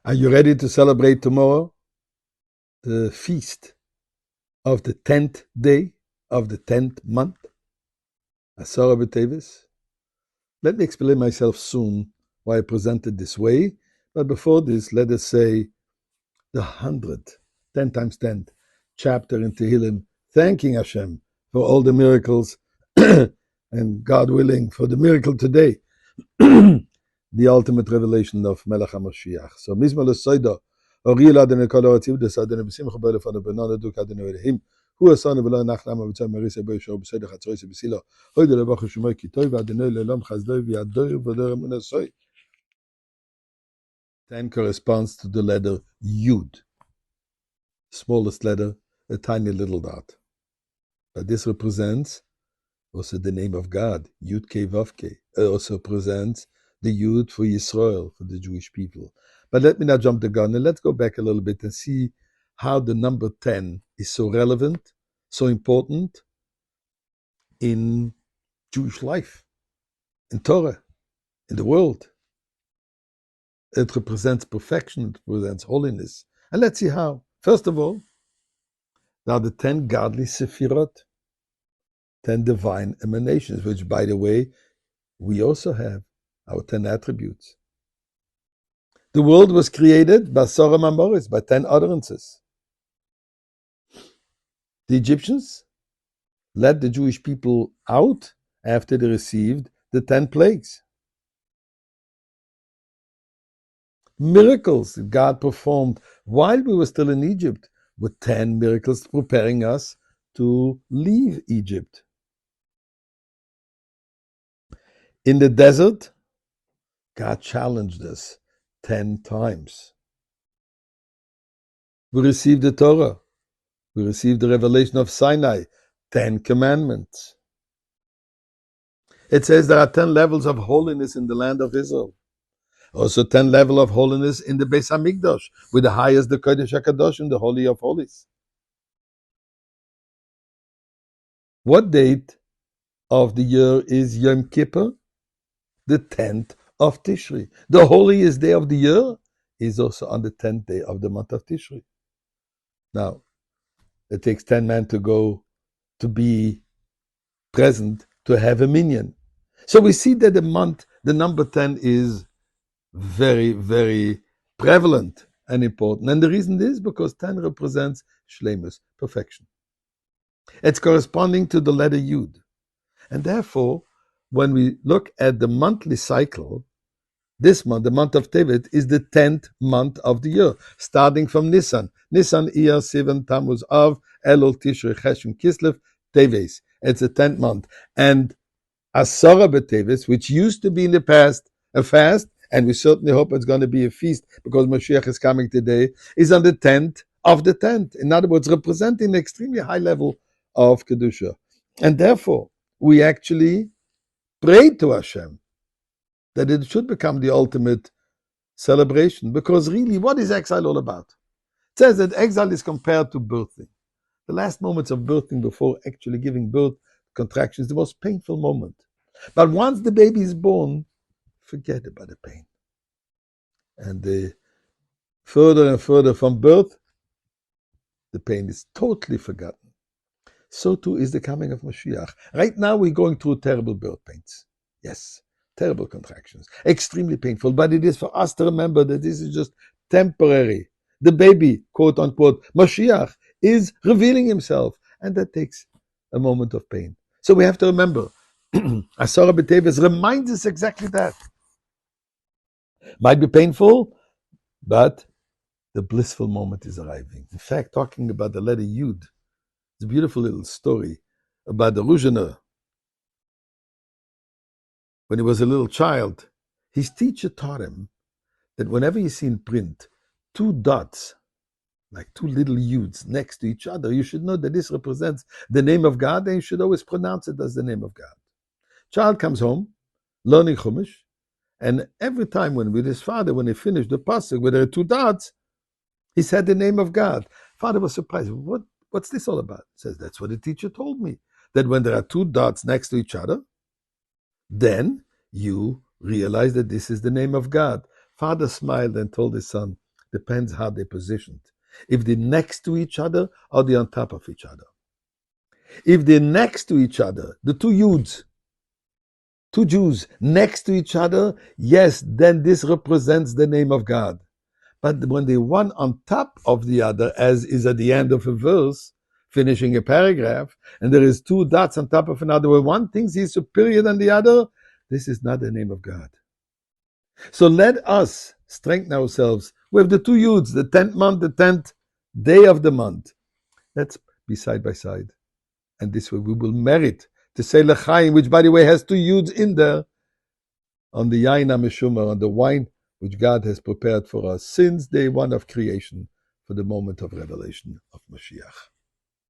Are you ready to celebrate tomorrow? The feast of the 10th day of the 10th month, Asara B'Tevis. Let me explain myself soon why I presented this way. But before this, let us say the 100th, 10 times 10th chapter in Tehillim, thanking Hashem for all the miracles and God willing for the miracle today, the ultimate revelation of Melech HaMashiach. So, Mizmor L'Soida, Ori Adonai Kol Ha'otziv, Des Adonai B'Simcha B'Elefanu B'Nana Duk Adonai Elohim, Hu Asanu V'Lo Nach Lama V'Tzah Merisa B'Yishor B'Seder Chatzrois B'Silo, Hoide Levachu Shemoi Ki Tov Adonai Le'Olam Chazdoi V'Yadoi V'Dor Emunasoi. 10 corresponds to the letter Yud, smallest letter, a tiny little dot. But this represents also the name of God, Yud Kei Vav Kei. It also presents the Yud for Yisrael, for the Jewish people. But let me not jump the gun, and let's go back a little bit and see how the number 10 is so relevant, so important in Jewish life, in Torah, in the world. It represents perfection, it represents holiness. And let's see how. First of all, there are the 10 godly Sefirot, 10 divine emanations, which, by the way, we also have our 10 attributes. The world was created by Sora Mamoris, by 10 utterances. The Egyptians led the Jewish people out after they received the 10 plagues. Miracles that God performed while we were still in Egypt were 10 miracles preparing us to leave Egypt. In the desert, God challenged us 10 times. We received the Torah. We received the revelation of Sinai, 10 commandments. It says there are 10 levels of holiness in the land of Israel. Also 10 levels of holiness in the Beis HaMikdash, with the highest, the Kodesh HaKadosh, the Holy of Holies. What date of the year is Yom Kippur? The 10th of Tishri. The holiest day of the year is also on the 10th day of the month of Tishri. Now, it takes 10 men to go to be present to have a minyan. So we see that the number 10 is very, very prevalent and important. And the reason is because 10 represents shleimus, perfection. It's corresponding to the letter Yud. And therefore, when we look at the monthly cycle, this month, the month of Tevet, is the 10th month of the year, starting from Nisan. Nisan, Iyar, Sivan, Tammuz, Av, Elul, Tishrei, Cheshvan, Kislev, Teves. It's the 10th month. And Asara B'Teves, which used to be in the past a fast, and we certainly hope it's going to be a feast because Mashiach is coming today, is on the 10th of the 10th. In other words, representing an extremely high level of Kedusha. And therefore, we actually prayed to Hashem that it should become the ultimate celebration. Because really, what is exile all about? It says that exile is compared to birthing. The last moments of birthing before actually giving birth, contraction, is the most painful moment. But once the baby is born, forget about the pain. And the further and further from birth, the pain is totally forgotten. So too is the coming of Mashiach. Right now we're going through terrible birth pains. Yes, terrible contractions. Extremely painful. But it is for us to remember that this is just temporary. The baby, quote unquote, Mashiach, is revealing himself. And that takes a moment of pain. So we have to remember, Asara B'Teves reminds us exactly that. Might be painful, but the blissful moment is arriving. In fact, talking about the letter Yud, it's a beautiful little story about the Ruzhiner. When he was a little child, his teacher taught him that whenever you see in print 2 dots, like 2 little Yuds next to each other, you should know that this represents the name of God, and you should always pronounce it as the name of God. Child comes home, learning Chumash, and every time with his father, when he finished the pasuk where there are 2 dots, he said the name of God. Father was surprised. What's this all about? He says, that's what the teacher told me, that when there are 2 dots next to each other, then you realize that this is the name of God. Father smiled and told his son, Depends how they're positioned. If they're next to each other or they're on top of each other. If they're next to each other, the two Yuds, two Jews next to each other, yes, then this represents the name of God. But when they one on top of the other, as is at the end of a verse, finishing a paragraph, and there is two dots on top of another, where one thinks he's superior than the other, this is not the name of God. So let us strengthen ourselves with the two Yuds, the 10th month, the 10th day of the month. Let's be side by side. And this way we will merit to say L'chaim, which by the way has two Yuds in there, on the Yain HaMeshumar, on the wine which God has prepared for us since day one of creation, for the moment of revelation of Mashiach.